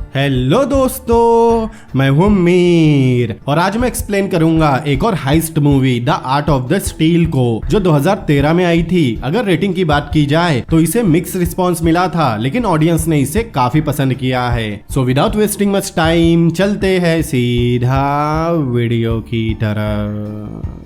Hello दोस्तों, मैं हूं मीर और आज मैं एक्सप्लेन करूंगा एक और heist movie the art of the steal को, जो 2013 में आई थी। अगर रेटिंग की बात की जाए तो इसे मिक्स रिस्पांस मिला था, लेकिन ऑडियंस ने इसे काफी पसंद किया है। So without wasting much time चलते हैं सीधा वीडियो की तरफ।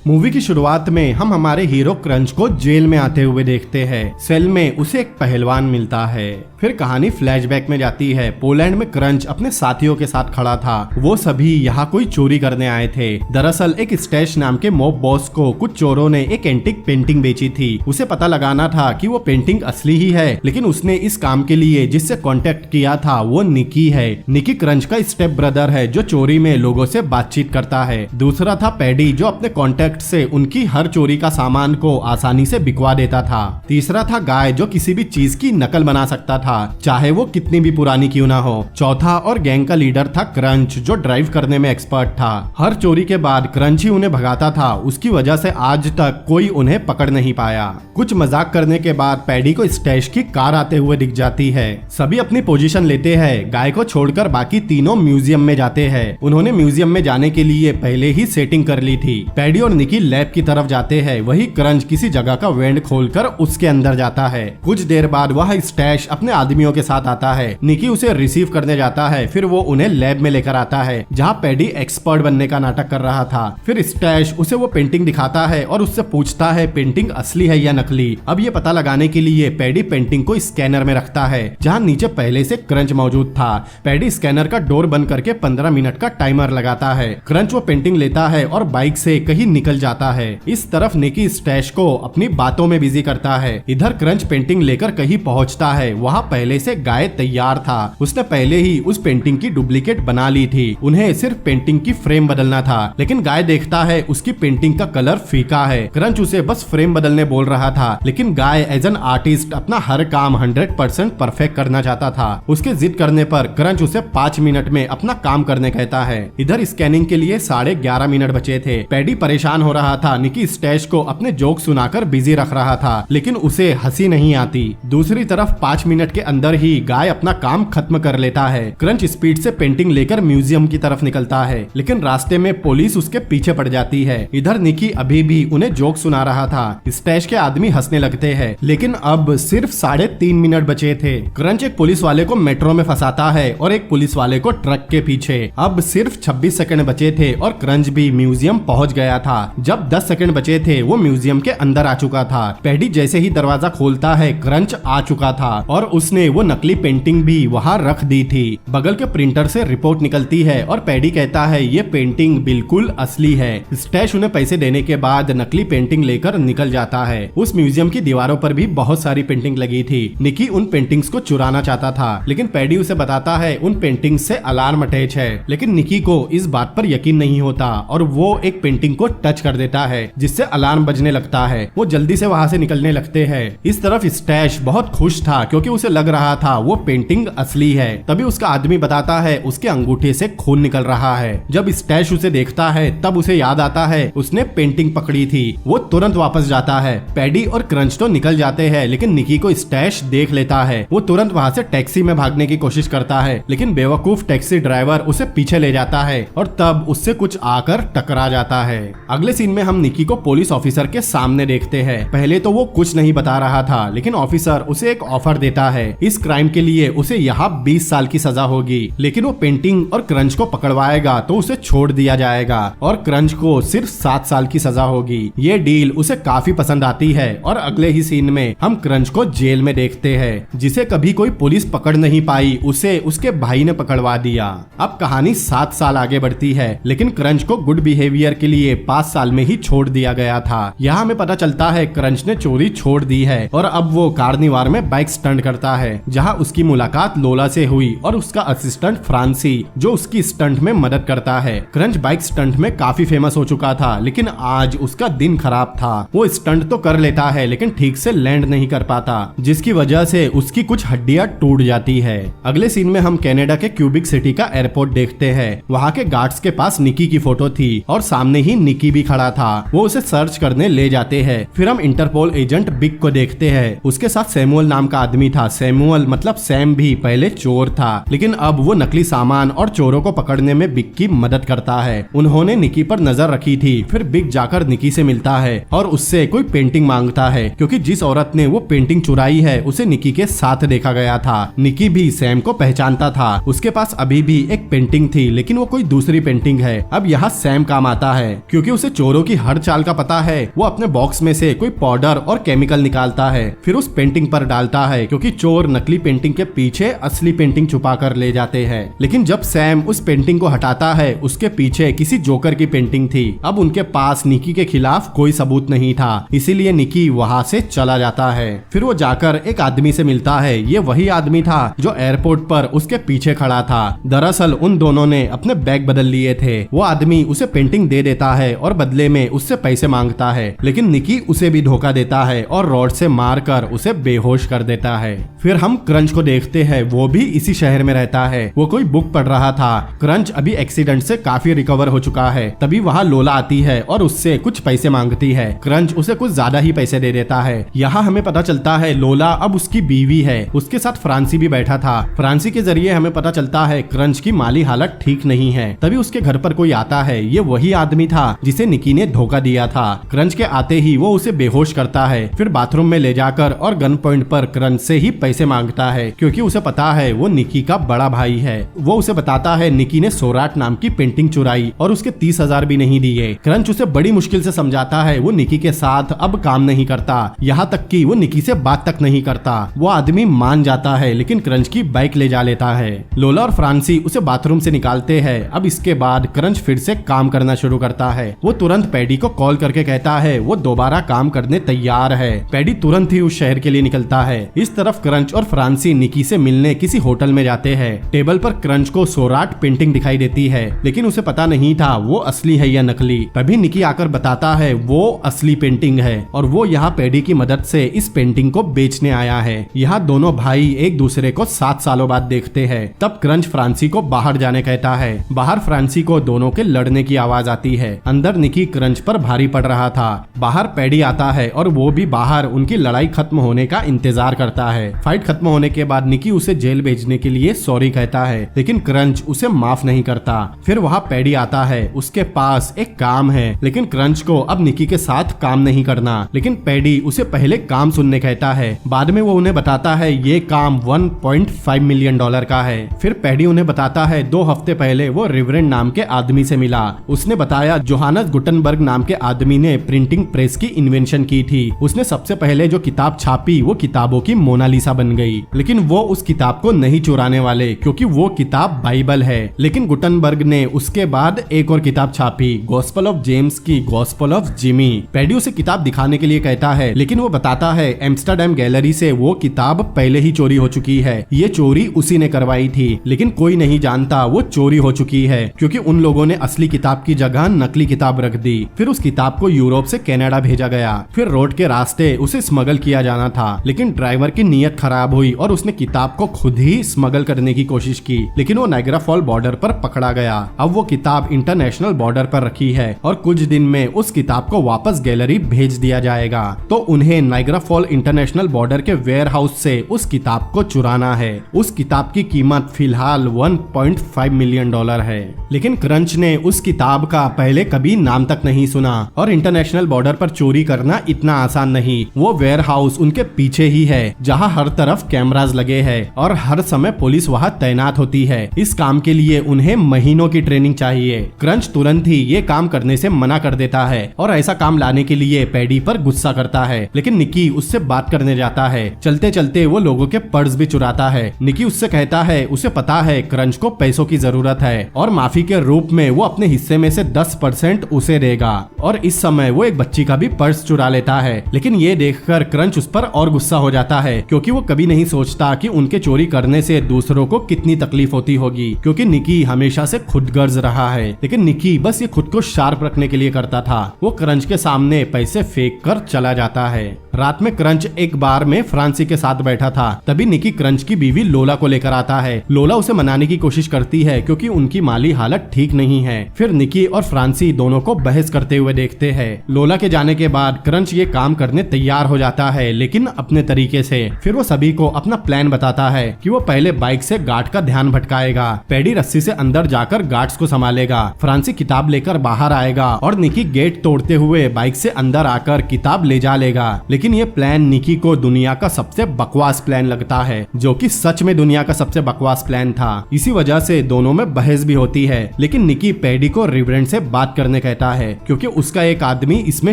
मूवी की शुरुआत में हम हमारे हीरो क्रंच को जेल में आते हुए देखते हैं। सेल में उसे एक पहलवान मिलता है। फिर कहानी फ्लैशबैक में जाती है। पोलैंड में क्रंच अपने साथियों के साथ खड़ा था। वो सभी यहाँ कोई चोरी करने आए थे। दरअसल एक स्टैश नाम के मॉब बॉस को कुछ चोरों ने एक एंटिक पेंटिंग बेची थी। उसे पता लगाना था कि वो पेंटिंग असली ही है, लेकिन उसने इस काम के लिए जिससे कांटेक्ट किया था वो निकी है। निकी क्रंच का स्टेप ब्रदर है जो चोरी में लोगों से बातचीत करता है। दूसरा था पैडी जो अपने कॉन्टेक्ट से उनकी हर चोरी का सामान को आसानी से बिकवा देता था। तीसरा था गाय जो किसी भी चीज की नकल बना सकता था, चाहे वो कितनी भी पुरानी क्यों ना हो। चौथा और गैंग का लीडर था क्रंच जो ड्राइव करने में एक्सपर्ट था। हर चोरी के बाद क्रंच ही उन्हें भगाता था। उसकी वजह से आज तक कोई उन्हें पकड़ नहीं पाया। कुछ मजाक करने के बाद पैडी को स्टैश की कार आते हुए दिख जाती है। सभी अपनी पोजीशन लेते हैं। गाय को छोड़कर बाकी तीनों म्यूजियम में जाते हैं। उन्होंने म्यूजियम में जाने के लिए पहले ही सेटिंग कर ली थी। पैडी और निकी लैब की तरफ जाते हैं। वही क्रंच किसी जगह का वेंट खोलकर उसके अंदर जाता है। कुछ देर बाद वह स्टैश अपने आदमियों के साथ आता है। निकी उसे रिसीव करने जाता है। फिर वो उन्हें लैब में लेकर आता है जहाँ पैडी एक्सपर्ट बनने का नाटक कर रहा था। फिर स्टैश उसे वो पेंटिंग दिखाता है और उससे पूछता है पेंटिंग असली है या नकली। अब ये पता लगाने के लिए पैडी पेंटिंग को स्कैनर में रखता है जहाँ नीचे पहले से क्रंच मौजूद था। पैडी स्कैनर का डोर बंद करके 15 मिनट का टाइमर लगाता है। क्रंच वो पेंटिंग लेता है और बाइक से कहीं निकल जाता है। इस तरफ निकी स्टैश को अपनी बातों में बिजी करता है। इधर क्रंच पेंटिंग लेकर कहीं पहुंचता है। वहाँ पहले से गाय तैयार था। उसने पहले ही उस पेंटिंग की डुप्लीकेट बना ली थी। उन्हें सिर्फ पेंटिंग की फ्रेम बदलना था, लेकिन गाय देखता है उसकी पेंटिंग का कलर फीका है। क्रंच उसे बस फ्रेम बदलने बोल रहा था, लेकिन गाय एज एन आर्टिस्ट अपना हर काम 100% परफेक्ट करना चाहता था। उसके जिद करने पर क्रंच उसे 5 मिनट में अपना काम करने कहता है। इधर स्कैनिंग के लिए 11:30 मिनट बचे थे। पैडी परेशान हो रहा था। निकी स्टैश को अपने जोक सुनाकर बिजी रख रहा था, लेकिन उसे हंसी नहीं आती। दूसरी तरफ 5 मिनट के अंदर ही गाय अपना काम खत्म कर लेता है। क्रंच स्पीड से पेंटिंग लेकर म्यूजियम की तरफ निकलता है, लेकिन रास्ते में पुलिस उसके पीछे पड़ जाती है। इधर निकी अभी भी उन्हें जोक सुना रहा था। स्टैश के आदमी हंसने लगते हैं, लेकिन अब सिर्फ 3.5 मिनट बचे थे। क्रंच एक पुलिस वाले को मेट्रो में फंसाता है और एक पुलिस वाले को ट्रक के पीछे। अब सिर्फ 26 सेकंड बचे थे और क्रंच भी म्यूजियम पहुंच गया था। जब 10 सेकंड बचे थे वो म्यूजियम के अंदर आ चुका था। पैडी जैसे ही दरवाजा खोलता है क्रंच आ चुका था और उसने वो नकली पेंटिंग भी वहाँ रख दी थी। बगल के प्रिंटर से रिपोर्ट निकलती है और पैडी कहता है ये पेंटिंग बिल्कुल असली है। स्टैश उन्हें पैसे देने के बाद नकली पेंटिंग लेकर निकल जाता है। उस म्यूजियम की दीवारों पर भी बहुत सारी पेंटिंग लगी थी। निकी उन पेंटिंग्स को चुराना चाहता था, लेकिन पैडी उसे बताता है उन पेंटिंग से अलार्म अटैच है। लेकिन निकी को इस बात पर यकीन नहीं होता और वो एक पेंटिंग को टच कर देता है जिससे अलार्म बजने लगता है। वो जल्दी से वहाँ से निकलने लगते हैं। इस तरफ स्टैश बहुत खुश था क्योंकि उसे लग रहा था वो पेंटिंग असली है। तभी उसका आदमी बताता है उसके अंगूठे से खून निकल रहा है। जब स्टैश उसे देखता है तब उसे याद आता है उसने पेंटिंग पकड़ी थी। वो तुरंत वापस जाता है। पैडी और क्रंच तो निकल जाते हैं, लेकिन निकी को स्टैश देख लेता है। वो तुरंत वहाँ से टैक्सी में भागने की कोशिश करता है, लेकिन बेवकूफ टैक्सी ड्राइवर उसे पीछे ले जाता है और तब उससे कुछ आकर टकरा जाता है। अगले सीन में हम निकी को पुलिस ऑफिसर के सामने देखते हैं। पहले तो वो कुछ नहीं बता रहा था, लेकिन ऑफिसर उसे एक ऑफर देता है। इस क्राइम के लिए उसे यहाँ 20 साल की सजा होगी, लेकिन वो पेंटिंग और क्रंच को पकड़वाएगा तो उसे छोड़ दिया जाएगा और क्रंच को सिर्फ 7 साल की सजा होगी। ये डील उसे काफी पसंद आती है और अगले ही सीन में हम क्रंच को जेल में देखते हैं। जिसे कभी कोई पुलिस पकड़ नहीं पाई उसे उसके भाई ने पकड़वा दिया। अब कहानी 7 साल आगे बढ़ती है, लेकिन क्रंच को गुड बिहेवियर के लिए 5 साल में ही छोड़ दिया गया था। यहाँ हमें पता चलता है क्रंच ने चोरी छोड़ दी है और अब वो कार्निवार में बाइक स्टंट करता है, जहाँ उसकी मुलाकात लोला से हुई और उसका असिस्टेंट फ्रांसी जो उसकी स्टंट में मदद करता है। क्रंच बाइक स्टंट में काफी फेमस हो चुका था, लेकिन आज उसका दिन खराब था। वो स्टंट तो कर लेता है लेकिन ठीक से लैंड नहीं कर पाता, जिसकी वजह से उसकी कुछ हड्डियां टूट जाती है। अगले सीन में हम कनाडा के क्यूबिक सिटी का एयरपोर्ट देखते हैं। वहाँ के गार्ड्स के पास निकी की फोटो थी और सामने ही निकी भी खड़ा था। वो उसे सर्च करने ले जाते हैं। फिर हम इंटरपोल एजेंट बिग को देखते हैं। उसके साथ सैमुअल नाम का आदमी था। सैमुअल मतलब सैम भी पहले चोर था, लेकिन अब वो नकली सामान और चोरों को पकड़ने में बिग की मदद करता है। उन्होंने निकी पर नजर रखी थी। फिर बिग जाकर निकी से मिलता है और उससे कोई पेंटिंग मांगता है, क्योंकि जिस औरत ने वो पेंटिंग चुराई है उसे निकी के साथ देखा गया था। निकी भी सैम को पहचानता था। उसके पास अभी भी एक पेंटिंग थी, लेकिन वो कोई दूसरी पेंटिंग है। अब यहाँ सैम काम आता है, क्योंकि उसे चोरों की हर चाल का पता है। वो अपने बॉक्स में से कोई पाउडर और केमिकल निकालता है, फिर उस पेंटिंग पर डालता है, क्योंकि चोर नकली पेंटिंग के पीछे असली पेंटिंग छुपा कर ले जाते हैं। लेकिन जब सैम उस पेंटिंग को हटाता है, उसके पीछे किसी जोकर की पेंटिंग थी। अब उनके पास निकी के खिलाफ कोई सबूत नहीं था, इसीलिए निकी वहाँ से चला जाता है। फिर वो जाकर एक आदमी से मिलता है। ये वही आदमी था जो एयरपोर्ट पर उसके पीछे खड़ा था। दरअसल उन दोनों ने अपने बैग बदल लिए थे। वो आदमी उसे पेंटिंग दे देता है और बदले में उससे पैसे मांगता है, लेकिन निकी उसे भी धोखा देता है और रॉड से मारकर उसे बेहोश कर देता है। फिर हम क्रंच को देखते हैं। वो भी इसी शहर में रहता है। वो कोई बुक पढ़ रहा था। क्रंच अभी एक्सीडेंट से काफी रिकवर हो चुका है। तभी वहाँ लोला आती है और उससे कुछ पैसे मांगती है। क्रंच उसे कुछ ज्यादा ही पैसे दे देता है। यहाँ हमें पता चलता है लोला अब उसकी बीवी है। उसके साथ फ्रांसी भी बैठा था। फ्रांसी के जरिए हमें पता चलता है क्रंच की माली हालत ठीक नहीं है। तभी उसके घर पर कोई आता है। ये वही आदमी था जिसे निकी ने धोखा दिया था। क्रंच के आते ही वो उसे बेहोश करता है, फिर बाथरूम में ले जाकर और गन पॉइंट पर क्रंच से ही पैसे मांगता है, क्योंकि उसे पता है वो निकी का बड़ा भाई है। वो उसे बताता है निकी ने सोराट नाम की पेंटिंग चुराई और उसके 30,000 भी नहीं दिए। क्रंच उसे बड़ी मुश्किल से समझाता है वो निकी के साथ अब काम नहीं करता, यहाँ तक कि वो निकी से बात तक नहीं करता। वो आदमी मान जाता है, लेकिन क्रंच की बाइक ले जा लेता है। लोला और फ्रांसी उसे बाथरूम से निकालते हैं। अब इसके बाद क्रंच फिर से काम करना शुरू करता है। वो तुरंत पैडी को कॉल करके कहता है वो दोबारा काम करने तैयार है। पैडी तुरंत ही उस शहर के लिए निकलता है। इस तरफ क्रंच और फ्रांसी निकी से मिलने किसी होटल में जाते हैं। टेबल पर क्रंच को सोराट पेंटिंग दिखाई देती है, लेकिन उसे पता नहीं था वो असली है या नकली। तभी निकी आकर बताता है वो असली पेंटिंग है और वो यहाँ पैडी की मदद से इस पेंटिंग को बेचने आया है। यहाँ दोनों भाई एक दूसरे को 7 सालों बाद देखते हैं। तब क्रंच फ्रांसी को बाहर जाने कहता है। बाहर फ्रांसी को दोनों के लड़ने की आवाज आती है। अंदर निकी क्रंच पर भारी पड़ रहा था। बाहर पैडी आता है और वो भी बाहर उनकी लड़ाई खत्म होने का इंतजार करता है। फाइट खत्म होने के बाद निकी उसे जेल भेजने के लिए सॉरी कहता है, लेकिन क्रंच उसे माफ नहीं करता। फिर वहाँ पैडी आता है। उसके पास एक काम है, लेकिन क्रंच को अब निकी के साथ काम नहीं करना। लेकिन पैडी उसे पहले काम सुनने कहता है। बाद में वो उन्हें बताता है ये काम $1.5 मिलियन का है। फिर पैडी उन्हें बताता है 2 हफ्ते पहले वो रिवरेंड नाम के आदमी से मिला। उसने बताया जोहानस गुटनबर्ग नाम के आदमी ने प्रिंटिंग प्रेस की इन्वेंशन की थी। उसने सबसे पहले जो किताब छापी वो किताबों की मोनालिसा बन गई, लेकिन वो उस किताब को नहीं चुराने वाले, क्योंकि वो किताब बाइबल है। लेकिन गुटनबर्ग ने उसके बाद एक और किताब छापी, गॉस्पेल ऑफ जेम्स की गॉस्पेल ऑफ जिमी। पैडी उसे किताब दिखाने के लिए कहता है, लेकिन वो बताता है एम्स्टरडैम गैलरी से वो किताब पहले ही चोरी हो चुकी है। ये चोरी उसी ने करवाई थी, लेकिन कोई नहीं जानता वो चोरी हो चुकी है, क्योंकि उन लोगों ने असली किताब की जगह नकली किताब रख दी। फिर उस किताब को यूरोप से कनाडा भेजा गया। फिर रोड के रास्ते उसे स्मगल किया जाना था, लेकिन ड्राइवर की नीयत खराब हुई और उसने किताब को खुद ही स्मगल करने की कोशिश की, लेकिन वो नायग्रा फॉल बॉर्डर पर पकड़ा गया। अब वो किताब इंटरनेशनल बॉर्डर पर रखी है और कुछ दिन में उस किताब को वापस गैलरी भेज दिया जाएगा। तो उन्हें नायग्रा फॉल इंटरनेशनल बॉर्डर के वेयर हाउस से उस किताब को चुराना है। उस किताब की कीमत फिलहाल $1.5 मिलियन है, लेकिन क्रंच ने उस किताब का पहले कभी नाम तक नहीं सुना और इंटरनेशनल बॉर्डर पर चोरी करना इतना आसान नहीं। वो वेयर हाउस उनके पीछे ही है, जहाँ हर तरफ कैमरास लगे हैं और हर समय पुलिस वहाँ तैनात होती है। इस काम के लिए उन्हें महीनों की ट्रेनिंग चाहिए। क्रंच तुरंत ही ये काम करने से मना कर देता है और ऐसा काम लाने के लिए पैडी पर गुस्सा करता है, लेकिन निकी उससे बात करने जाता है। चलते चलते वो लोगों के पर्स भी चुराता है। निकी उससे कहता है उसे पता है क्रंच को पैसों की जरूरत है और माफी के रूप में वो अपने हिस्से में से 10% उसे देगा। और इस समय वो एक बच्ची का भी पर्स चुरा लेता है, लेकिन ये देखकर क्रंच उस पर और गुस्सा हो जाता है, क्योंकि वो कभी नहीं सोचता कि उनके चोरी करने से दूसरों को कितनी तकलीफ होती होगी, क्योंकि निकी हमेशा से खुदगर्ज रहा है। लेकिन निकी बस ये खुद को शार्प रखने के लिए करता था। वो क्रंच के सामने पैसे फेंक कर चला जाता है। रात में क्रंच एक बार में फ्रांसी के साथ बैठा था, तभी निकी क्रंच की बीवी लोला को लेकर आता है। लोला उसे मनाने की कोशिश करती है क्योंकि उनकी माली हालत ठीक नहीं है। फिर निकी और फ्रांसी दोनों को बहस करते हुए देखते हैं। लोला के जाने के बाद क्रंच ये काम करने तैयार हो जाता है, लेकिन अपने तरीके से। फिर वो सभी को अपना प्लान बताता है कि वो पहले बाइक से गार्ड का ध्यान भटकाएगा, पैडी रस्सी से अंदर जाकर गार्ड्स को संभालेगा, फ्रांसी किताब लेकर बाहर आएगा और निकी गेट तोड़ते हुए बाइक से अंदर आकर किताब ले जा लेगा। लेकिन ये प्लान निकी को दुनिया का सबसे बकवास प्लान लगता है, जो कि सच में दुनिया का सबसे बकवास प्लान था। इसी वजह से दोनों में बहस भी होती है, लेकिन निकी पैडी को रिवरेंड से बात करने कहता है क्योंकि उसका एक आदमी इसमें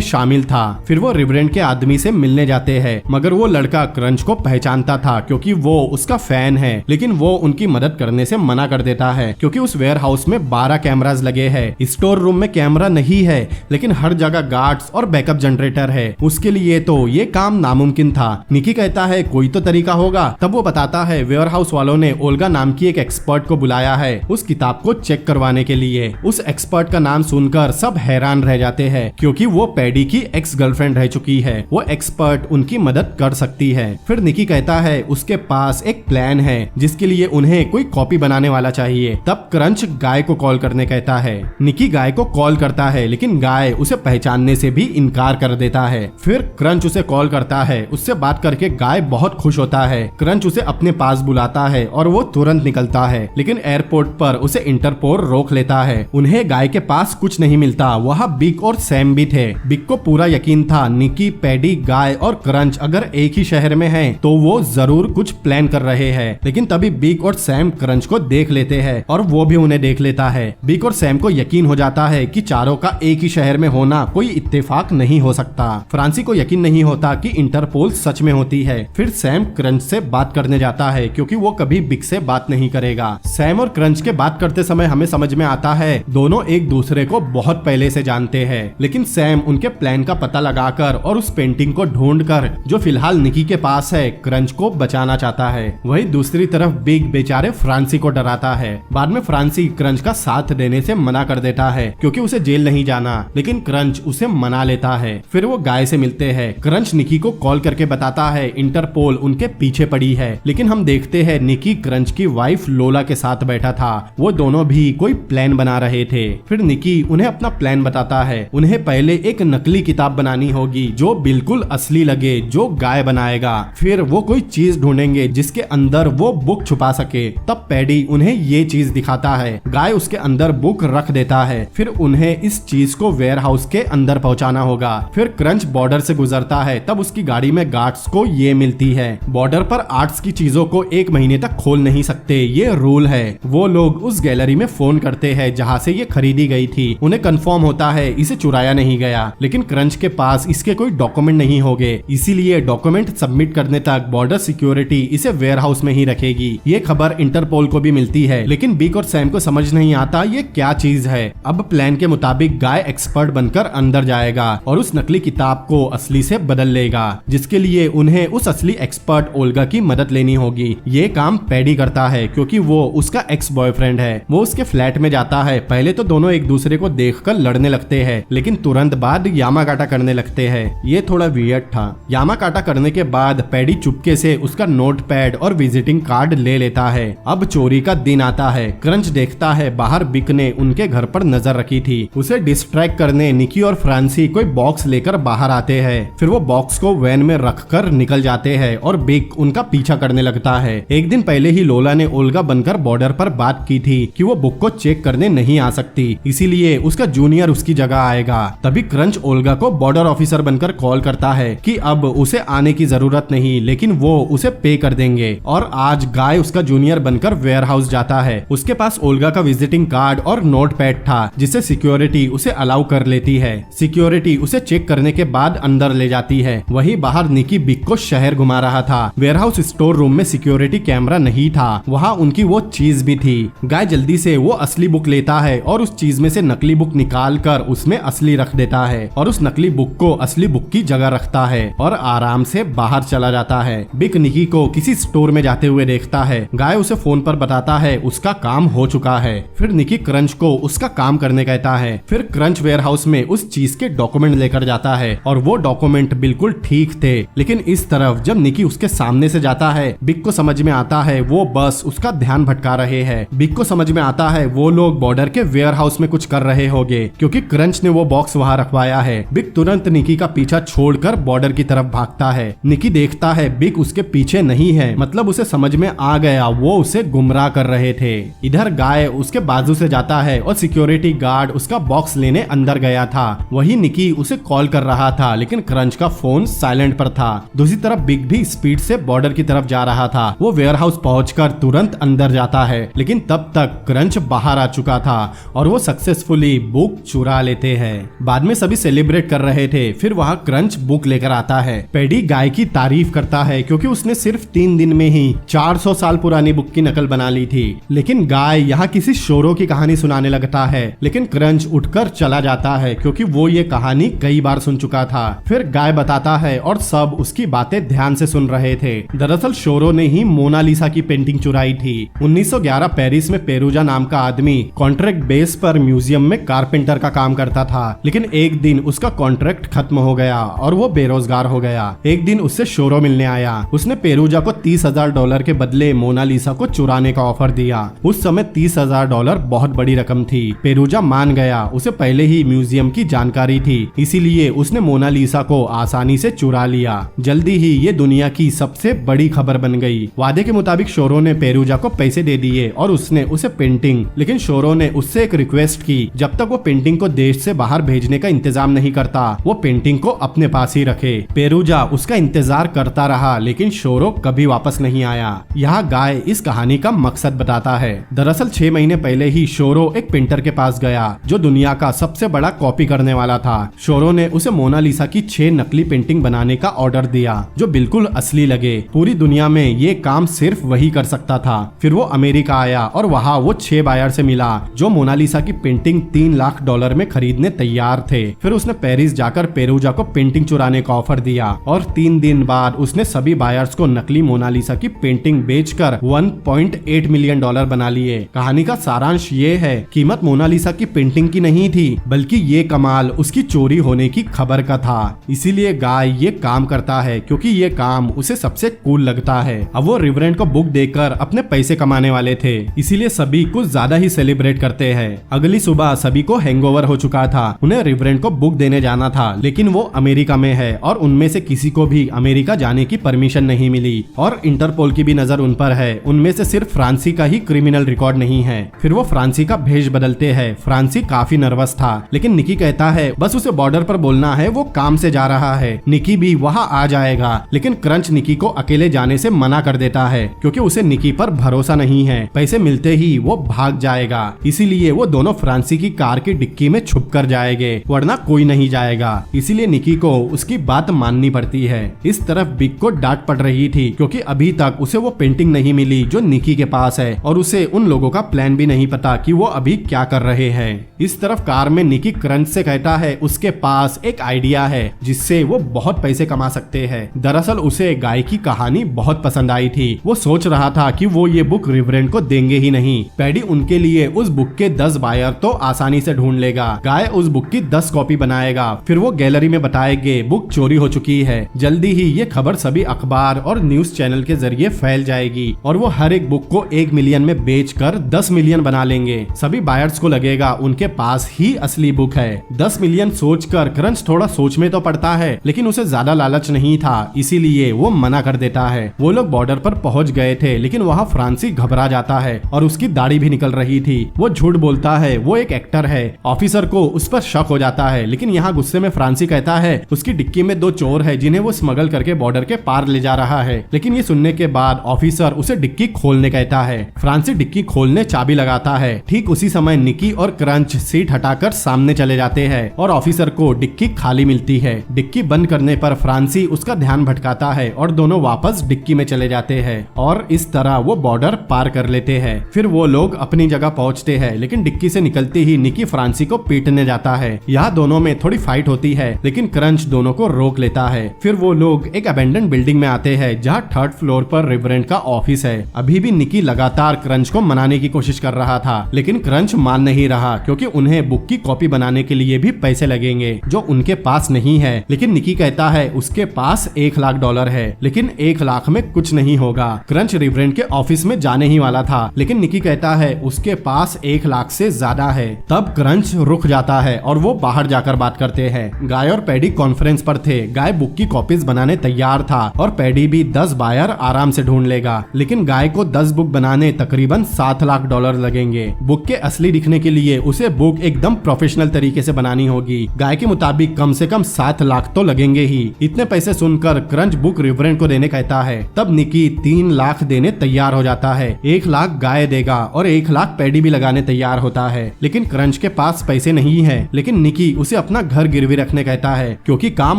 शामिल था। फिर वो रिवरेंड के आदमी से मिलने जाते हैं, मगर वो लड़का क्रंच को पहचानता था क्योंकि वो उसका फैन है, लेकिन वो उनकी मदद करने से मना कर देता है क्योंकि उस वेयर हाउस में 12 कैमरास लगे हैं। स्टोर रूम में कैमरा नहीं है, लेकिन हर जगह गार्ड्स और बैकअप जनरेटर है। उसके लिए तो ये काम नामुमकिन था। निकी कहता है कोई तो तरीका होगा। तब वो बताता है वेयर हाउस वालों ने ओल्गा नाम की एक एक्सपर्ट को बुलाया है उस किताब को चेक करवाने के लिए। उस एक्सपर्ट का नाम सुनकर सब हैरान रह जाते हैं क्योंकि वो पैडी की एक्स गर्लफ्रेंड रह चुकी है। वो एक्सपर्ट उनकी मदद कर सकती है। फिर निकी कहता है उसके पास एक प्लान है जिसके लिए उन्हें कोई कॉपी बनाने वाला चाहिए। तब क्रंच गाय को कॉल करने कहता है। निकी गाय को कॉल करता है, लेकिन गाय उसे पहचानने से भी इनकार कर देता है। फिर क्रंच उसे कॉल करता है। उससे बात करके गाय बहुत खुश होता है। क्रंच उसे अपने पास बुलाता है और वो तुरंत निकलता है, लेकिन एयरपोर्ट पर उसे इंटरपोल रोक लेता है। उन्हें गाय के पास कुछ नहीं मिलता। वहाँ बिग और सैम भी थे। बिग को पूरा यकीन था निकी, पैडी, गाय और क्रंच अगर एक ही शहर में हैं, तो वो जरूर कुछ प्लान कर रहे हैं। लेकिन तभी बिग और सैम क्रंच को देख लेते हैं और वो भी उन्हें देख लेता है। बिग और सैम को यकीन हो जाता है कि चारों का एक ही शहर में होना कोई इत्तेफाक नहीं हो सकता। फ्रांसी को यकीन नहीं होता कि इंटरपोल सच में होती है। फिर सैम क्रंच से बात करने जाता है क्योंकि वो कभी बिग से बात नहीं करेगा। सैम और क्रंच के बात करते समय हमें समझ में आता है दोनों एक दूसरे को बहुत पहले से जानते हैं, लेकिन सैम उनके प्लान का पता लगाकर और उस पेंटिंग को ढूंढकर जो फिलहाल निकी के पास है, क्रंच को बचाना चाहता है। वही दूसरी तरफ बिग बेचारे फ्रांसी को डराता है। बाद में फ्रांसी क्रंच का साथ देने से मना कर देता है क्योंकि उसे जेल नहीं जाना, लेकिन क्रंच उसे मना लेता है। फिर वो गाय से मिलते हैं। क्रंच निकी को कॉल करके बताता है इंटरपोल उनके पीछे पड़ी है, लेकिन हम देखते हैं निकी क्रंच की वाइफ लोला के साथ बैठा था। वो दोनों भी कोई प्लान बना रहे थे। फिर निकी उन्हें अपना प्लान बताता है। उन्हें पहले एक नकली किताब बनानी होगी जो बिल्कुल असली लगे, जो गाय बनाएगा। फिर वो कोई चीज ढूंढेंगे जिसके अंदर वो बुक छुपा सके। तब पैडी उन्हें ये चीज दिखाता है। गाय उसके अंदर बुक रख देता है। फिर उन्हें इस चीज को वेयर हाउस के अंदर पहुंचाना होगा। फिर क्रंच बॉर्डर से गुजरता है। तब उसकी गाड़ी में गार्ड्स को ये मिलती है। बॉर्डर पर आर्ट्स की चीजों को 1 महीने तक खोल नहीं सकते, ये रूल है। वो लोग उस गैलरी में फोन करते हैं जहाँ से ये खरीदी गई थी। उन्हें कंफर्म होता है इसे चुराया नहीं गया, लेकिन क्रंच के पास इसके कोई डॉक्यूमेंट नहीं होंगे, इसीलिए डॉक्यूमेंट सबमिट करने तक बॉर्डर सिक्योरिटी इसे वेयर हाउस में ही रखेगी। ये खबर इंटरपोल को भी मिलती है, लेकिन बिग और सैम को समझ नहीं आता ये क्या चीज है। अब प्लान के मुताबिक गाय एक्सपर्ट बनकर अंदर जाएगा और उस नकली किताब को असली से बदल लेगा, जिसके लिए उन्हें उस असली एक्सपर्ट ओल्गा की मदद लेनी होगी। ये काम पैडी करता है क्योंकि वो उसका एक्स बॉयफ्रेंड है। वो उसके फ्लैट में जाता है। पहले तो दोनों एक दूसरे को देखकर लड़ने लगते हैं, लेकिन तुरंत बाद यामाकाटा करने लगते हैं। ये थोड़ा वियर्ड था। यामाकाटा करने के बाद पैडी चुपके से उसका नोटपैड और विजिटिंग कार्ड ले लेता है। अब चोरी का दिन आता है। क्रंच देखता है बाहर बिक ने उनके घर पर नजर रखी थी। उसे डिस्ट्रैक्ट करने निकी और फ्रांसी कोई बॉक्स लेकर बाहर आते हैं। फिर वो बॉक्स को वैन में रखकर निकल जाते हैं और बिक उनका पीछा करने लगता है। एक दिन पहले ही लोला ने ओल्गा बनकर बॉर्डर पर बात की थी कि वो बुक को चेक करने नहीं आ सकती, इसीलिए उसका जूनियर उसकी जगह आएगा। तभी क्रंच ओल्गा को बॉर्डर ऑफिसर बनकर कॉल करता है कि अब उसे आने की जरूरत नहीं, लेकिन वो उसे पे कर देंगे। और आज गाय उसका जूनियर बनकर वेयर हाउस जाता है। उसके पास ओल्गा का विजिटिंग कार्ड और नोटपैड था, जिससे सिक्योरिटी उसे अलाउ कर लेती है। सिक्योरिटी उसे चेक करने के बाद अंदर ले जाती है। वही बाहर निकी बिग को शहर घुमा रहा था। वेयर हाउस स्टोर रूम में सिक्योरिटी कैमरा नहीं था, वहाँ उनकी वो चीज भी थी। गाय जल्दी से वो असली बुक लेता है और उस चीज में से नकली बुक निकाल कर उसमें असली रख देता है और उस नकली बुक को असली बुक की जगह रखता है और आराम से बाहर चला जाता है। बिग निकी को किसी स्टोर में जाते हुए देखता है। गाय उसे फोन पर बताता है उसका काम हो चुका है। फिर निकी क्रंच को उसका काम करने कहता है। फिर क्रंच वेयर हाउस में उस चीज के डॉक्यूमेंट लेकर जाता है और वो डॉक्यूमेंट बिल्कुल ठीक थे। लेकिन इस तरफ जब निकी उसके सामने से जाता है, बिग को समझ में आता है वो बस उसका ध्यान भटका रहे हैं। बिग को समझ में आता है वो लोग बॉर्डर के वेयर हाउस में कुछ कर रहे होंगे, क्योंकि क्रंच ने वो बॉक्स वहाँ रखवाया है। बिग तुरंत निकी का पीछा छोड़कर बॉर्डर की तरफ भागता है। निकी देखता है बिग उसके पीछे नहीं है, मतलब उसे समझ में आ गया वो उसे गुमराह कर रहे थे। इधर गाय उसके बाजू से जाता है और सिक्योरिटी गार्ड उसका बॉक्स लेने अंदर गया था। वही निकी उसे कॉल कर रहा था, लेकिन क्रंच का फोन साइलेंट पर था। दूसरी तरफ बिग भी स्पीड से बॉर्डर की तरफ जा रहा था। वो वेयर हाउस पहुंचकर तुरंत अंदर जाता है, लेकिन तब तक क्रंच बाहर आ चुका था और वो सक्सेसफुली बुक चुरा लेते हैं। बाद में सभी सेलिब्रेट कर रहे थे। फिर वहाँ क्रंच बुक लेकर आता है। पेडी गाय की तारीफ करता है क्योंकि उसने सिर्फ 3 दिन में ही 400 साल पुरानी बुक की नकल बना ली थी। लेकिन गाय यहाँ किसी शोरों की कहानी सुनाने लगता है, लेकिन क्रंच उठकर चला जाता है क्योंकि वो ये कहानी कई बार सुन चुका था। फिर गाय बताता है और सब उसकी बातें ध्यान से सुन रहे थे। दरअसल शोरों ने ही मोनालिसा की पेंटिंग चुराई थी। 1911 पेरिस में पेरूजा नाम का आदमी कॉन्ट्रैक्ट बेस पर म्यूजियम में कारपेंटर का काम करता था, लेकिन एक दिन उसका कॉन्ट्रैक्ट खत्म हो गया और वो बेरोजगार हो गया। एक दिन उससे शोरो मिलने आया। उसने पेरूजा को $30,000 के बदले मोनालिसा को चुराने का ऑफर दिया। उस समय $30,000 बहुत बड़ी रकम थी। पेरूजा मान गया, उसे पहले ही म्यूजियम की जानकारी थी, इसीलिए उसने मोनालिसा को आसानी से चुरा लिया। जल्दी ही ये दुनिया की सबसे बड़ी खबर बन गई। वादे के मुताबिक शोरो ने पेरूजा को पैसे दे दिए और उसने उसे पेंटिंग, लेकिन शोरो ने उससे एक रिक्वेस्ट की, जब तक वो पेंटिंग को देश से बाहर भेजने का इंतजाम नहीं करता वो पेंटिंग को अपने पास ही रखे। पेरूजा उसका इंतजार करता रहा, लेकिन शोरो कभी वापस नहीं आया। यहाँ गाय इस कहानी का मकसद बताता है। दरअसल 6 महीने पहले ही शोरो एक पेंटर के पास गया जो दुनिया का सबसे बड़ा कॉपी करने वाला था। शोरो ने उसे मोनालिसा की 6 नकली पेंटिंग बनाने का ऑर्डर दिया जो बिल्कुल असली लगे। पूरी दुनिया में ये काम सिर्फ वही कर सकता था। फिर वो अमेरिका आया और वहाँ वो 6 बायर से मिला जो मोनालिसा की पेंटिंग $3 लाख में खरीदने तैयार थे। फिर उसने पेरिस जाकर पेरूजा को पेंटिंग चुराने का ऑफर दिया और 3 दिन बाद उसने सभी बायर्स को नकली मोनालिसा की पेंटिंग बेचकर $1.8 मिलियन बना लिए। कहानी का सारांश ये है, कीमत मोनालिसा की पेंटिंग की नहीं थी, बल्कि ये कमाल उसकी चोरी होने की खबर का था। इसीलिए गाय ये काम करता है क्योंकि ये काम उसे सबसे कूल लगता है। अब वो रिवरेंड को बुक देकर अपने पैसे कमाने वाले थे, इसीलिए सभी कुछ ज्यादा ही सेलिब्रेट करते हैं। अगली सुबह सभी को हैंगओवर हो चुका था। उन्हें रिवरेंड को बुक देने जाना था, लेकिन वो अमेरिका में है और उनमें से किसी को भी अमेरिका जाने की परमिशन नहीं मिली और इंटरपोल की भी नजर उन पर है। उनमें से सिर्फ फ्रांसी का ही क्रिमिनल रिकॉर्ड नहीं है। फिर वो फ्रांसी का भेष बदलते हैं। फ्रांसी काफी नर्वस था, लेकिन निकी कहता है बस उसे बॉर्डर पर बोलना है, वो काम से जा रहा है। निकी भी वहाँ आ जाएगा, लेकिन क्रंच निकी को अकेले जाने से मना कर देता है क्योंकि उसे निकी पर भरोसा नहीं है। पैसे मिलते ही वो भाग जाएगा, इसीलिए वो दोनों फ्रांसी की कार की डिक्की में छुप कर जाएंगे, वरना कोई नहीं जाएगा। इसीलिए निकी को उसकी बात माननी पड़ती है। इस तरफ बिग को डांट पड़ रही थी क्योंकि अभी तक उसे वो पेंटिंग नहीं मिली जो निकी के पास है और उसे उन लोगों का प्लान भी नहीं पता कि वो अभी क्या कर रहे हैं। इस तरफ कार में निकी क्रंच से कहता है उसके पास एक आइडिया है जिससे वो बहुत पैसे कमा सकते हैं। दरअसल उसे गाय की कहानी बहुत पसंद आई थी। वो सोच रहा था कि वो ये बुक रिवरेंड को देंगे ही नहीं। पैडी उनके लिए उस बुक के 10 बायर तो आसानी से ढूंढ लेगा। गाय उस बुक की 10 कॉपी बनाएगा। फिर वो गैलरी में बताएंगे बुक चोरी हो चुकी है। जल्दी ही ये खबर सभी अखबार और न्यूज चैनल के जरिए फैल जाएगी और वो हर एक बुक को 1 मिलियन में बेचकर 10 मिलियन बना लेंगे। सभी बायर्स को लगेगा उनके पास ही असली बुक है। 10 मिलियन सोचकर क्रंच थोड़ा सोच में तो पड़ता है, लेकिन उसे ज्यादा लालच नहीं था, इसीलिए वो मना कर देता है। वो लोग बॉर्डर पर पहुंच गए थे, लेकिन वहाँ फ्रांसी घबरा जाता है और उसकी दाढ़ी भी निकल रही थी। वो झूठ बोलता है वो एक एक्टर है। ऑफिसर को उस पर शक हो जाता है, लेकिन यहाँ गुस्से में फ्रांसी कहता है उसकी डिक्की में 2 चोर है जिन्हें वो स्मगल करके बॉर्डर के पार ले जा रहा है। लेकिन ये सुनने के बाद ऑफिसर उसे डिक्की खोलने कहता है। फ्रांसी डिक्की खोलने चाबी लगाता है। ठीक उसी समय निकी और क्रंच सीट हटाकर सामने चले जाते हैं और ऑफिसर को डिक्की खाली मिलती है। डिक्की बंद करने पर फ्रांसी उसका ध्यान भटकाता है और दोनों वापस डिक्की में चले जाते हैं और इस तरह वो बॉर्डर पार कर लेते हैं। फिर वो लोग अपनी जगह पहुंचते हैं, लेकिन डिक्की से निकलते ही निकी फ्रांसी को पीटने जाता है। यहाँ दोनों में थोड़ी फाइट होती है, लेकिन क्रंच दोनों को रोक लेता है। फिर वो लोग एक अबेंडन बिल्डिंग में आते हैं जहाँ 3rd फ्लोर पर रिवरेंड का ऑफिस है। अभी भी निकी लगातार क्रंच को मनाने की कोशिश कर रहा था, लेकिन क्रंच मान नहीं रहा क्योंकि उन्हें बुक की कॉपी बनाने के लिए भी पैसे लगेंगे जो उनके पास नहीं है। लेकिन निकी कहता है उसके पास $1,00,000 है, लेकिन 1,00,000 में कुछ नहीं होगा। क्रंच रिवरेंड के ऑफिस में जाने ही वाला था, लेकिन निकी कहता है उसके पास 1,00,000 से ज्यादा है। तब क्रंच रुक जाता है और वो बाहर जाकर बात करते हैं। गाय और पैडी कॉन्फ्रेंस पर थे। गाय बुक की कॉपीज बनाने तैयार था और पैडी भी 10 बायर आराम से ढूंढ लेगा, लेकिन गाय को 10 बुक बनाने तकरीबन $7,00,000 लगेंगे। बुक के असली दिखने के लिए उसे बुक एकदम प्रोफेशनल तरीके से बनानी होगी। गाय के मुताबिक कम से कम 7,00,000 तो लगेंगे ही। इतने पैसे सुनकर क्रंच बुक रिवरेंड को देने कहता है। तब निकी 3,00,000 देने तैयार हो जाता है। 1,00,000 गाय देगा और 1,00,000 पैडी भी लगाने तैयार होता है, लेकिन क्रंच के पास पैसे नहीं है। लेकिन निकी उसे अपना घर गिरवी रखने कहता है, क्योंकि काम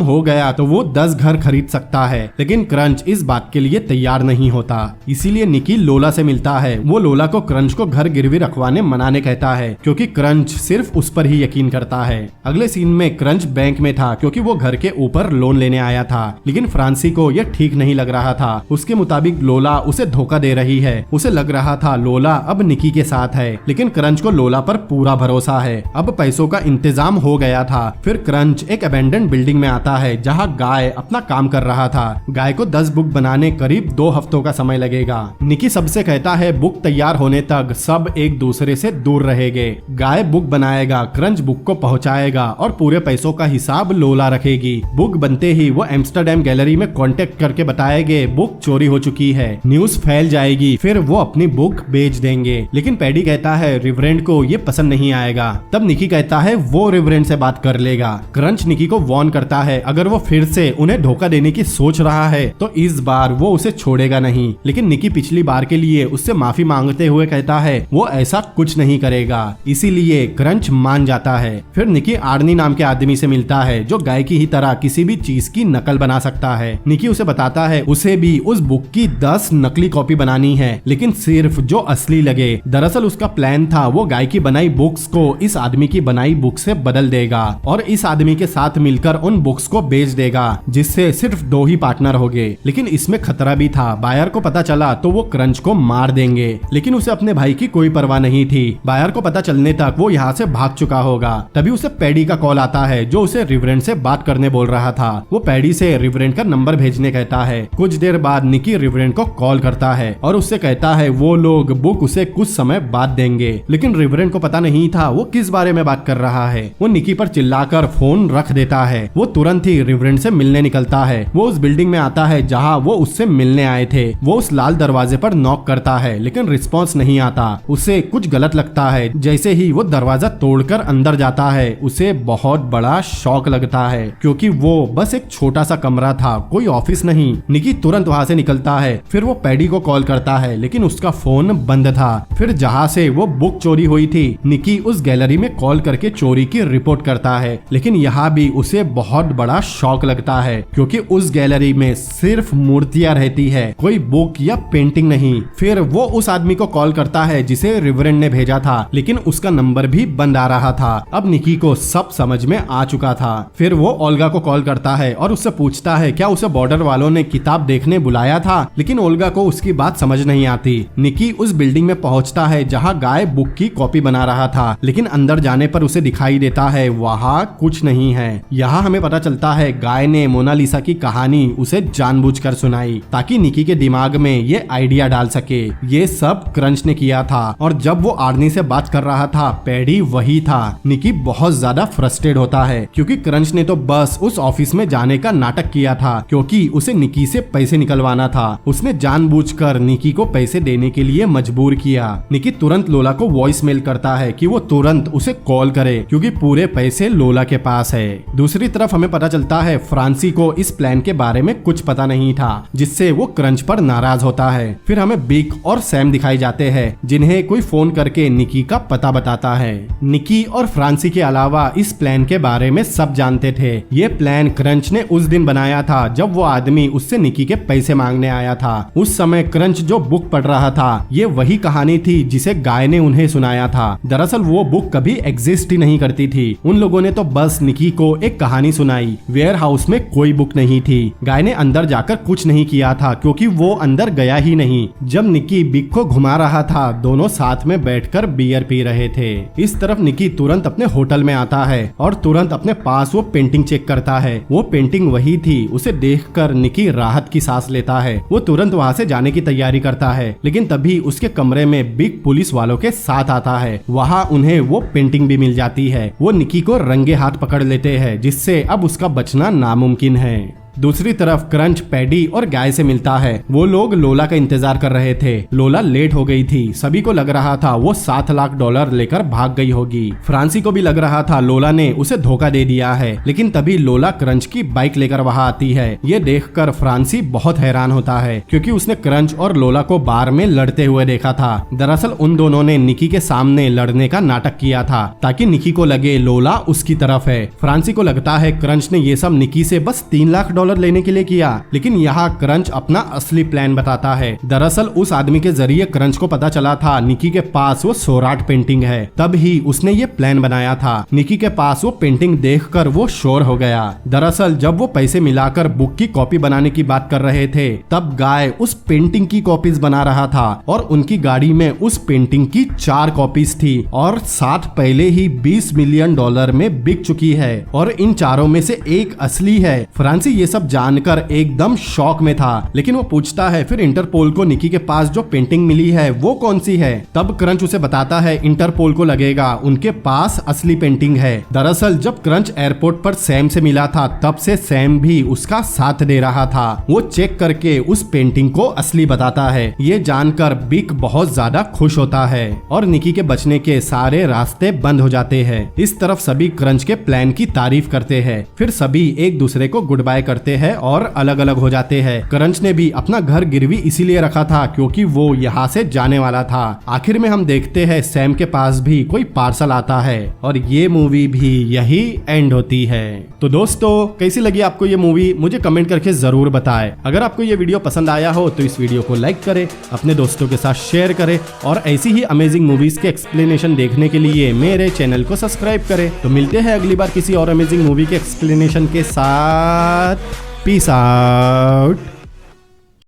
हो गया तो वो 10 घर खरीद सकता है। लेकिन क्रंच इस बात के लिए तैयार नहीं होता, इसीलिए निकी लोला से मिलता है। वो लोला को क्रंच को घर गिरवी रखवाने मनाने कहता है, क्योंकि क्रंच सिर्फ उस पर ही यकीन करता है। अगले सीन में क्रंच बैंक में था, क्योंकि वो घर के ऊपर लोन लेने आया था, लेकिन फ्रांसी को यह ठीक नहीं लग रहा था। उसके मुताबिक लोला उसे धोखा दे रही है। उसे लग रहा था लोला अब निकी के साथ है, लेकिन क्रंच को लोला पर पूरा भरोसा है। अब पैसों का इंतजाम हो गया था। फिर क्रंच एक अबेंडन बिल्डिंग में आता है, जहाँ गाय अपना काम कर रहा था। गाय को 10 बुक बनाने करीब 2 हफ्तों का समय लगेगा। निकी सबसे कहता है बुक तैयार होने तक सब एक दूसरे से दूर रहेंगे। गाय बुक बनाएगा, क्रंच बुक को पहुंचाएगा और पूरे पैसों का हिसाब लोला रखेगी। बुक बनते ही वो एम्स्टरडैम गैलरी में कांटेक्ट करके बताएंगे बुक चोरी हो चुकी है। न्यूज फैल जाएगी, फिर वो अपनी बुक बेच देंगे। लेकिन पैडी कहता है रिवरेंड को ये पसंद नहीं आएगा। तब निकी कहता है वो रिवरेंड से बात कर लेगा। क्रंच निकी को वार्न करता है अगर वो फिर से उन्हें धोखा देने की सोच रहा है तो इस बार वो उसे छोड़ेगा नहीं। लेकिन निकी पिछली बार के लिए उससे माफी मांगते हुए कहता है वो ऐसा कुछ नहीं करेगा, इसीलिए क्रंच मान जाता है। फिर निकी आर्नी नाम के आदमी से मिलता है, जो गाय की ही तरह किसी भी चीज की नकल बना सकता है। निकी उसे बताता है उसे भी उस बुक की 10 नकली कॉपी बनानी है, लेकिन सिर्फ जो असली लगे। दरअसल उसका प्लान था वो गाय की बनाई बुक्स को इस आदमी की बनाई बुक से बदल देगा और इस आदमी के साथ मिलकर उन बुक्स को बेच देगा, जिससे सिर्फ 2 ही पार्टनर होंगे। लेकिन इसमें खतरा भी था। बायर को पता चला तो वो क्रंच को मार देंगे, लेकिन उसे अपने भाई की कोई परवाह नहीं थी। बायर को पता चलने तक वो यहाँ से भाग चुका होगा। तभी उसे पैडी का कॉल आता है, जो उसे रिवरेंड से बात करने बोल रहा था। वो पैडी से रिवरेंड का नंबर भेजने कहता है। कुछ देर बाद निकी रिवरेंड को कॉल करता है और उससे कहता है वो लोग बुक उसे कुछ समय बाद देंगे। लेकिन रिवरेंड को पता नहीं था वो किस बारे में बात कर रहा है। वो निकी पर चिल्लाकर फोन रख देता है। वो तुरंत ही रिवरेंड से मिलने निकलता है। वो उस बिल्डिंग में आता है जहाँ वो उससे मिलने आए थे। वो उस लाल दरवाजे पर नॉक करता है, लेकिन रिस्पॉन्स नहीं आता। उसे कुछ गलत लगता है। जैसे ही वो दरवाजा तोड़कर अंदर जाता है उसे बहुत बड़ा शॉक लगता है, क्योंकि वो बस एक छोटा सा कमरा था, कोई ऑफिस नहीं। निकी तुरंत वहाँ से निकलता है। फिर वो पैडी को कॉल करता है, लेकिन उसका फोन बंद था। फिर जहाँ से वो बुक चोरी हुई थी, निकी उस गैलरी में कॉल करके चोरी की रिपोर्ट करता है। लेकिन यहाँ भी उसे बहुत बड़ा शॉक लगता है, क्योंकि उस गैलरी में सिर्फ मूर्तियां रहती है, कोई बुक या पेंटिंग नहीं। फिर वो उस आदमी को कॉल करता है जिसे रिवरेंड ने भेजा था, लेकिन उसका नंबर भी बंद आ रहा था। अब निकी को सब समझ में आ चुका था। फिर वो ओल्गा को कॉल करता है और उससे पूछता है क्या उसे बॉर्डर वालों ने किताब देखने बुलाया था, लेकिन ओल्गा को उसकी बात समझ नहीं आती। निकी उस बिल्डिंग में पहुंचता है जहां गाय बुक की कॉपी बना रहा था, लेकिन अंदर जाने पर उसे दिखाई देता है वहां कुछ नहीं है। यहाँ हमें पता चलता है गाय ने मोनालिसा की कहानी उसे जानबूझकर सुनाई, ताकि निकी के दिमाग में ये आइडिया डाल सके। ये सब क्रंच ने किया था, और जब वो आर्नी से बात कर रहा था पैडी वही था। निकी बहुत ज्यादा फ्रस्ट्रेट होता है, क्योंकि क्रंच ने तो बस उस ऑफिस में जाने का नाटक किया था, क्योंकि उसे निकी से पैसे निकलवाना था। उसने जानबूझकर निकी को पैसे देने के लिए मजबूर किया। निकी तुरंत लोला को वॉइस मेल करता है कि वो तुरंत उसे कॉल करे, क्योंकि पूरे पैसे लोला के पास है। दूसरी तरफ हमें पता चलता है फ्रांसी को इस प्लान के बारे में कुछ पता नहीं था, जिससे वो क्रंच पर नाराज होता है। फिर हमें बिक और सैम दिखाई जाते हैं, जिन्हें कोई फोन करके निकी का पता बताता है। निकी और फ्रांसी के अलावा इस प्लान के बारे में सब जानते थे। ये प्लान क्रंच ने उस दिन बनाया था जब वो आदमी उससे निकी के पैसे मांगने आया था। उस समय क्रंच जो बुक पढ़ रहा था ये वही कहानी थी जिसे गाय ने उन्हें सुनाया था। दरअसल वो बुक कभी एग्जिस्ट ही नहीं करती थी। उन लोगों ने तो बस निकी को एक कहानी सुनाई। वेयर हाउस में कोई बुक नहीं थी। गाय ने अंदर जाकर कुछ नहीं किया था, क्योंकि वो अंदर गया ही नहीं। जब निकी बिक को घुमा रहा था दोनों साथ में बैठकर बियर पी रहे थे। इस तरफ निकी तुरंत अपने होटल में आता है और तुरंत अपने पास वो पेंटिंग चेक करता जाता है। वो पेंटिंग वही थी। उसे देखकर निकी राहत की सांस लेता है। वो तुरंत वहाँ से जाने की तैयारी करता है, लेकिन तभी उसके कमरे में बिग पुलिस वालों के साथ आता है। वहाँ उन्हें वो पेंटिंग भी मिल जाती है। वो निकी को रंगे हाथ पकड़ लेते हैं, जिससे अब उसका बचना नामुमकिन है। दूसरी तरफ क्रंच पैडी और गाय से मिलता है। वो लोग लोला का इंतजार कर रहे थे। लोला लेट हो गई थी। सभी को लग रहा था वो $7 लाख लेकर भाग गई होगी। फ्रांसी को भी लग रहा था लोला ने उसे धोखा दे दिया है, लेकिन तभी लोला क्रंच की बाइक लेकर वहां आती है। ये देखकर फ्रांसी बहुत हैरान होता है, क्योंकि उसने क्रंच और लोला को बार में लड़ते हुए देखा था। दरअसल उन दोनों ने निकी के सामने लड़ने का नाटक किया था, ताकि निकी को लगे लोला उसकी तरफ है। फ्रांसी को लगता है क्रंच ने ये सब निकी से बस $3 लाख लेने के लिए किया, लेकिन यहाँ क्रंच अपना असली प्लान बताता है। दरअसल उस आदमी के जरिए क्रंच को पता चला था निकी के पास वो सोराट पेंटिंग है, तब ही उसने ये प्लान बनाया था। निकी के पास वो पेंटिंग देखकर वो श्योर हो गया। दरअसल जब वो पैसे मिलाकर बुक की कॉपी बनाने की बात कर रहे थे, तब गाय उस पेंटिंग की कॉपीज बना रहा था और उनकी गाड़ी में उस पेंटिंग की 4 कॉपीज थी और साथ पहले ही $20 मिलियन में बिक चुकी है और इन चारों में से एक असली है। फ्रांसी ये सब जानकर एकदम शॉक में था, लेकिन वो पूछता है फिर इंटरपोल को निकी के पास जो पेंटिंग मिली है वो कौन सी है। तब क्रंच उसे बताता है इंटरपोल को लगेगा उनके पास असली पेंटिंग है। दरअसल जब क्रंच एयरपोर्ट पर सैम से मिला था, तब से सैम भी उसका साथ दे रहा था। वो चेक करके उस पेंटिंग को असली बताता है। ये जानकर बिक बहुत ज्यादा खुश होता है और निकी के बचने के सारे रास्ते बंद हो जाते हैं। इस तरफ सभी क्रंच के प्लान की तारीफ करते हैं। फिर सभी एक दूसरे को गुड बाय करते हैं और अलग अलग हो जाते हैं। क्रंच ने भी अपना घर गिरवी इसीलिए रखा था क्योंकि वो यहाँ से जाने वाला था। आखिर में हम देखते हैं सैम के पास भी कोई पार्सल आता है और ये मूवी भी यही एंड होती है। तो दोस्तों, कैसी लगी आपको ये मूवी मुझे कमेंट करके जरूर बताएं। अगर आपको ये वीडियो पसंद आया हो तो इस वीडियो को लाइक करें, अपने दोस्तों के साथ शेयर करें और ऐसी ही अमेजिंग मूवीज के एक्सप्लेनेशन देखने के लिए मेरे चैनल को सब्सक्राइब करें। तो मिलते हैं अगली बार किसी और अमेजिंग मूवी के एक्सप्लेनेशन के साथ। Peace out.